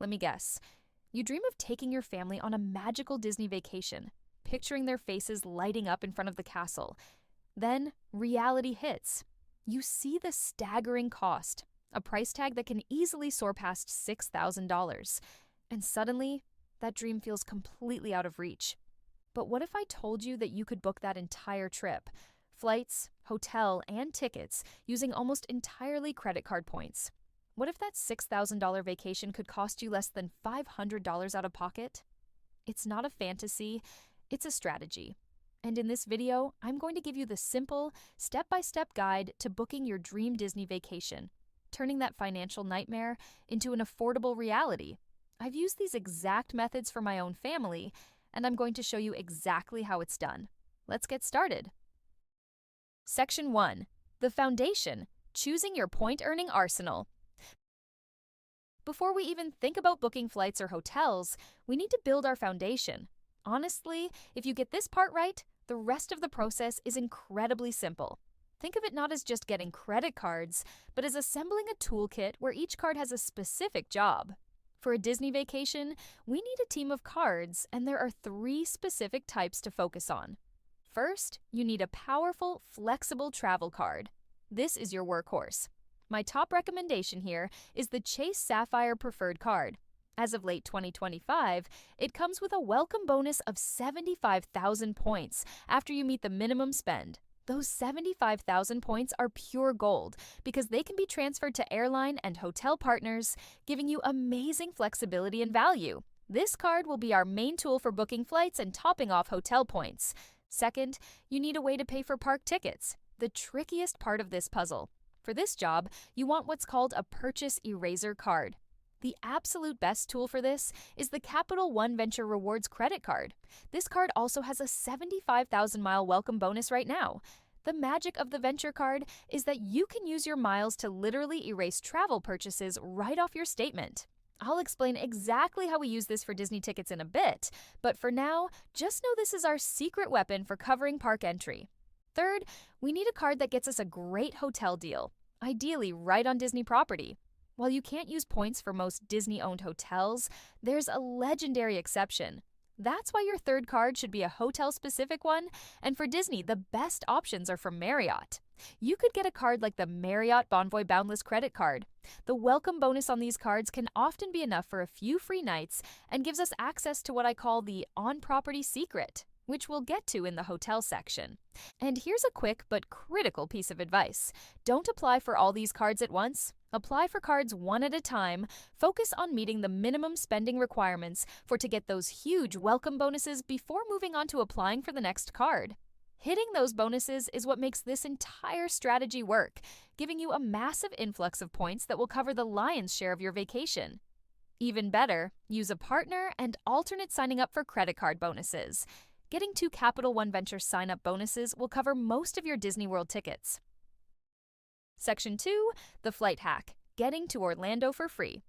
Let me guess. You dream of taking your family on a magical Disney vacation, picturing their faces lighting up in front of the castle. Then, reality hits. You see the staggering cost, a price tag that can easily soar past $6,000. And suddenly, that dream feels completely out of reach. But what if I told you that you could book that entire trip? Flights, hotel, and tickets using almost entirely credit card points. What if that $6,000 vacation could cost you less than $500 out of pocket? It's not a fantasy, it's a strategy. And in this video, I'm going to give you the simple, step-by-step guide to booking your dream Disney vacation, turning that financial nightmare into an affordable reality. I've used these exact methods for my own family, and I'm going to show you exactly how it's done. Let's get started. Section 1. The Foundation. Choosing your point-earning arsenal. Before we even think about booking flights or hotels, we need to build our foundation. Honestly, if you get this part right, the rest of the process is incredibly simple. Think of it not as just getting credit cards, but as assembling a toolkit where each card has a specific job. For a Disney vacation, we need a team of cards, and there are 3 specific types to focus on. First, you need a powerful, flexible travel card. This is your workhorse. My top recommendation here is the Chase Sapphire Preferred Card. As of late 2025, it comes with a welcome bonus of 75,000 points after you meet the minimum spend. Those 75,000 points are pure gold because they can be transferred to airline and hotel partners, giving you amazing flexibility and value. This card will be our main tool for booking flights and topping off hotel points. Second, you need a way to pay for park tickets, the trickiest part of this puzzle. For this job, you want what's called a Purchase Eraser card. The absolute best tool for this is the Capital One Venture Rewards credit card. This card also has a 75,000-mile welcome bonus right now. The magic of the Venture card is that you can use your miles to literally erase travel purchases right off your statement. I'll explain exactly how we use this for Disney tickets in a bit, but for now, just know this is our secret weapon for covering park entry. Third, we need a card that gets us a great hotel deal, ideally right on Disney property. While you can't use points for most Disney-owned hotels, there's a legendary exception. That's why your third card should be a hotel-specific one, and for Disney, the best options are from Marriott. You could get a card like the Marriott Bonvoy Boundless Credit Card. The welcome bonus on these cards can often be enough for a few free nights and gives us access to what I call the on-property secret, which we'll get to in the hotel section. And here's a quick but critical piece of advice. Don't apply for all these cards at once. Apply for cards one at a time. Focus on meeting the minimum spending requirements to get those huge welcome bonuses before moving on to applying for the next card. Hitting those bonuses is what makes this entire strategy work, giving you a massive influx of points that will cover the lion's share of your vacation. Even better, use a partner and alternate signing up for credit card bonuses. Getting 2 Capital One Venture sign-up bonuses will cover most of your Disney World tickets. Section 2, the flight hack, getting to Orlando for free.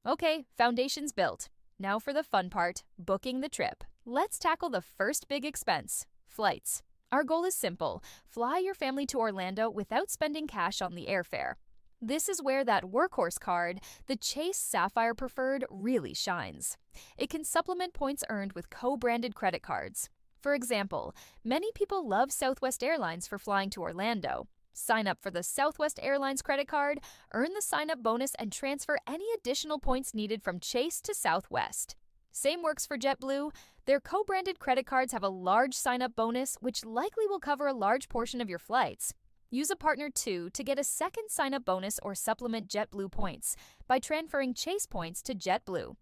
Okay, foundation's built. Now for the fun part, booking the trip. Let's tackle the first big expense, flights. Our goal is simple, fly your family to Orlando without spending cash on the airfare. This is where that workhorse card, the Chase Sapphire Preferred, really shines. It can supplement points earned with co-branded credit cards. For example, many people love Southwest Airlines for flying to Orlando. Sign up for the Southwest Airlines credit card, earn the sign-up bonus, and transfer any additional points needed from Chase to Southwest. Same works for JetBlue. Their co-branded credit cards have a large sign-up bonus, which likely will cover a large portion of your flights. Use a partner too to get a second sign-up bonus or supplement JetBlue points by transferring Chase points to JetBlue.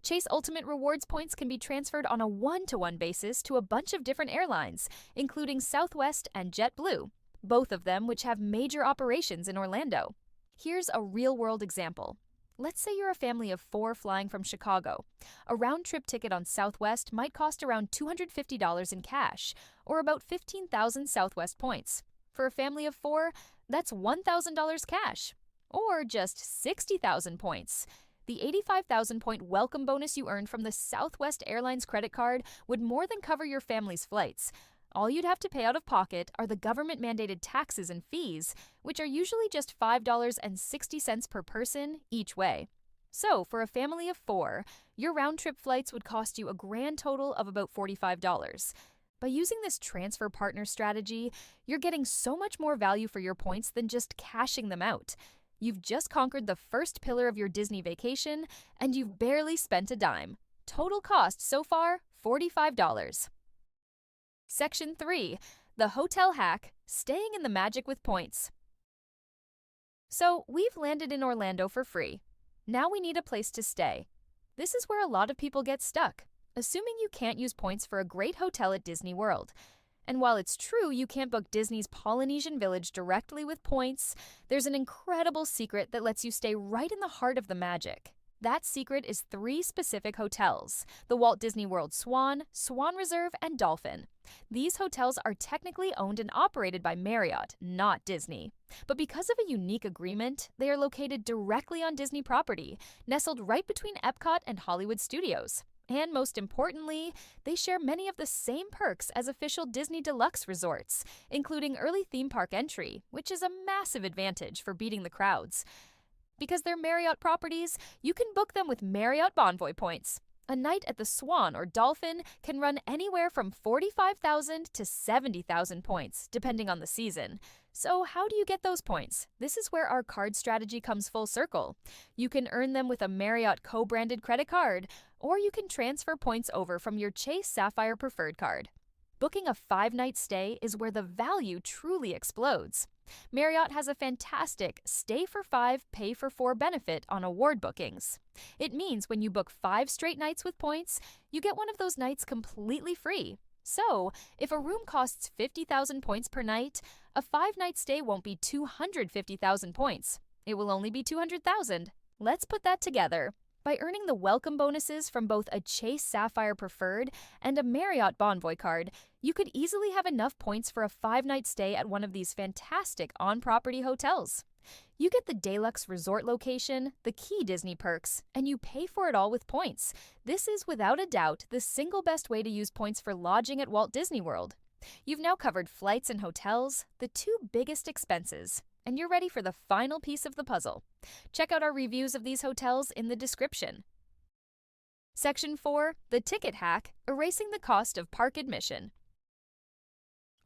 Chase Ultimate Rewards points can be transferred on a one-to-one basis to a bunch of different airlines, including Southwest and JetBlue, both of them which have major operations in Orlando. Here's a real-world example. Let's say you're a family of 4 flying from Chicago. A round-trip ticket on Southwest might cost around $250 in cash, or about 15,000 Southwest points. For a family of 4, that's $1,000 cash, or just 60,000 points. The 85,000-point welcome bonus you earned from the Southwest Airlines credit card would more than cover your family's flights. All you'd have to pay out of pocket are the government-mandated taxes and fees, which are usually just $5.60 per person each way. So, for a family of 4, your round-trip flights would cost you a grand total of about $45. By using this transfer partner strategy, you're getting so much more value for your points than just cashing them out. You've just conquered the first pillar of your Disney vacation, and you've barely spent a dime. Total cost so far, $45. Section 3. The Hotel Hack, Staying in the Magic with Points. So, we've landed in Orlando for free. Now we need a place to stay. This is where a lot of people get stuck, assuming you can't use points for a great hotel at Disney World. And while it's true you can't book Disney's Polynesian Village directly with points, there's an incredible secret that lets you stay right in the heart of the magic. That secret is 3 specific hotels: the Walt Disney World Swan, Swan Reserve, and Dolphin. These hotels are technically owned and operated by Marriott, not Disney. But because of a unique agreement, they are located directly on Disney property, nestled right between Epcot and Hollywood Studios. And most importantly, they share many of the same perks as official Disney Deluxe resorts, including early theme park entry, which is a massive advantage for beating the crowds. Because they're Marriott properties, you can book them with Marriott Bonvoy points. A night at the Swan or Dolphin can run anywhere from 45,000 to 70,000 points, depending on the season. So how do you get those points? This is where our card strategy comes full circle. You can earn them with a Marriott co-branded credit card, or you can transfer points over from your Chase Sapphire Preferred card. Booking a 5-night stay is where the value truly explodes. Marriott has a fantastic Stay for 5, Pay for 4 benefit on award bookings. It means when you book 5 straight nights with points, you get one of those nights completely free. So, if a room costs 50,000 points per night, a 5-night stay won't be 250,000 points. It will only be 200,000. Let's put that together. By earning the welcome bonuses from both a Chase Sapphire Preferred and a Marriott Bonvoy card, you could easily have enough points for a 5-night stay at one of these fantastic on-property hotels. You get the deluxe resort location, the key Disney perks, and you pay for it all with points. This is without a doubt the single best way to use points for lodging at Walt Disney World. You've now covered flights and hotels, the 2 biggest expenses, and you're ready for the final piece of the puzzle. Check out our reviews of these hotels in the description. Section 4. The Ticket Hack, Erasing the Cost of Park Admission.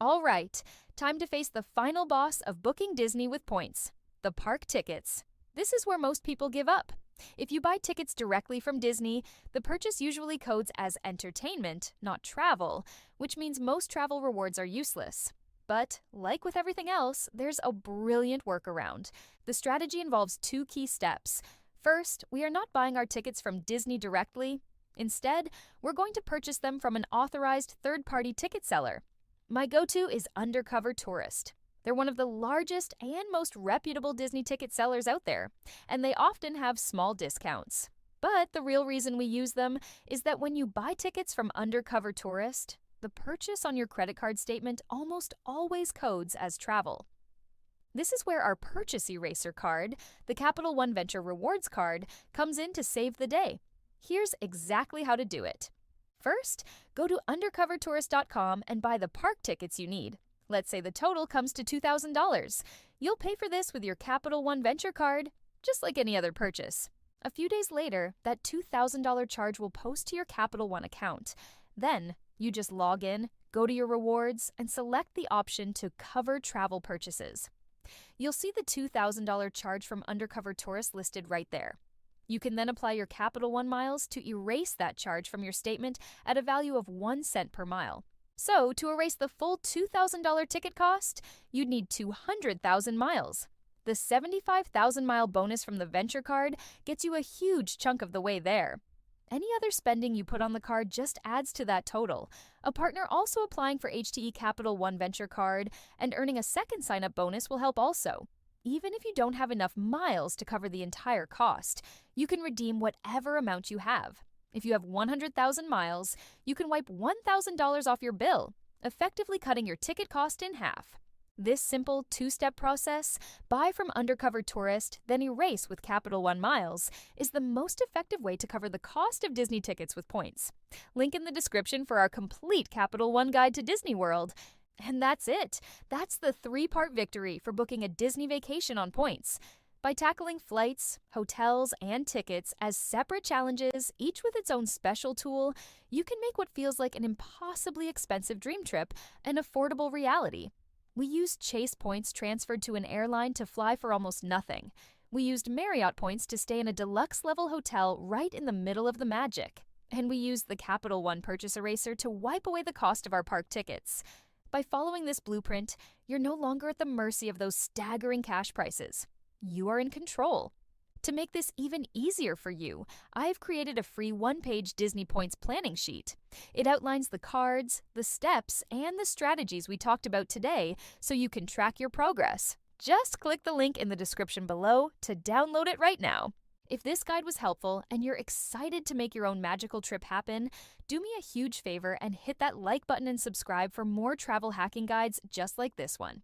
All right, time to face the final boss of booking Disney with points: the park tickets. This is where most people give up. If you buy tickets directly from Disney, the purchase usually codes as entertainment, not travel, which means most travel rewards are useless. But, like with everything else, there's a brilliant workaround. The strategy involves 2 key steps. First, we are not buying our tickets from Disney directly. Instead, we're going to purchase them from an authorized third-party ticket seller. My go-to is Undercover Tourist. They're one of the largest and most reputable Disney ticket sellers out there, and they often have small discounts. But the real reason we use them is that when you buy tickets from Undercover Tourist, the purchase on your credit card statement almost always codes as travel. This is where our Purchase Eraser card, the Capital One Venture Rewards card, comes in to save the day. Here's exactly how to do it. First, go to undercovertourist.com and buy the park tickets you need. Let's say the total comes to $2,000. You'll pay for this with your Capital One Venture card, just like any other purchase. A few days later, that $2,000 charge will post to your Capital One account. Then, you just log in, go to your rewards, and select the option to cover travel purchases. You'll see the $2,000 charge from Undercover Tourist listed right there. You can then apply your Capital One miles to erase that charge from your statement at a value of 1 cent per mile. So, to erase the full $2,000 ticket cost, you'd need 200,000 miles. The 75,000-mile bonus from the Venture card gets you a huge chunk of the way there. Any other spending you put on the card just adds to that total. A partner also applying for HTE Capital One Venture card and earning a second sign-up bonus will help also. Even if you don't have enough miles to cover the entire cost, you can redeem whatever amount you have. If you have 100,000 miles, you can wipe $1,000 off your bill, effectively cutting your ticket cost in half. This simple 2-step process, buy from Undercover Tourist, then erase with Capital One miles, is the most effective way to cover the cost of Disney tickets with points. Link in the description for our complete Capital One guide to Disney World. And that's it. That's the 3-part victory for booking a Disney vacation on points. By tackling flights, hotels, and tickets as separate challenges, each with its own special tool, you can make what feels like an impossibly expensive dream trip an affordable reality. We used Chase points transferred to an airline to fly for almost nothing. We used Marriott points to stay in a deluxe-level hotel right in the middle of the magic. And we used the Capital One purchase eraser to wipe away the cost of our park tickets. By following this blueprint, you're no longer at the mercy of those staggering cash prices. You are in control. To make this even easier for you, I've created a free one-page Disney Points planning sheet. It outlines the cards, the steps, and the strategies we talked about today so you can track your progress. Just click the link in the description below to download it right now. If this guide was helpful and you're excited to make your own magical trip happen, do me a huge favor and hit that like button and subscribe for more travel hacking guides just like this one.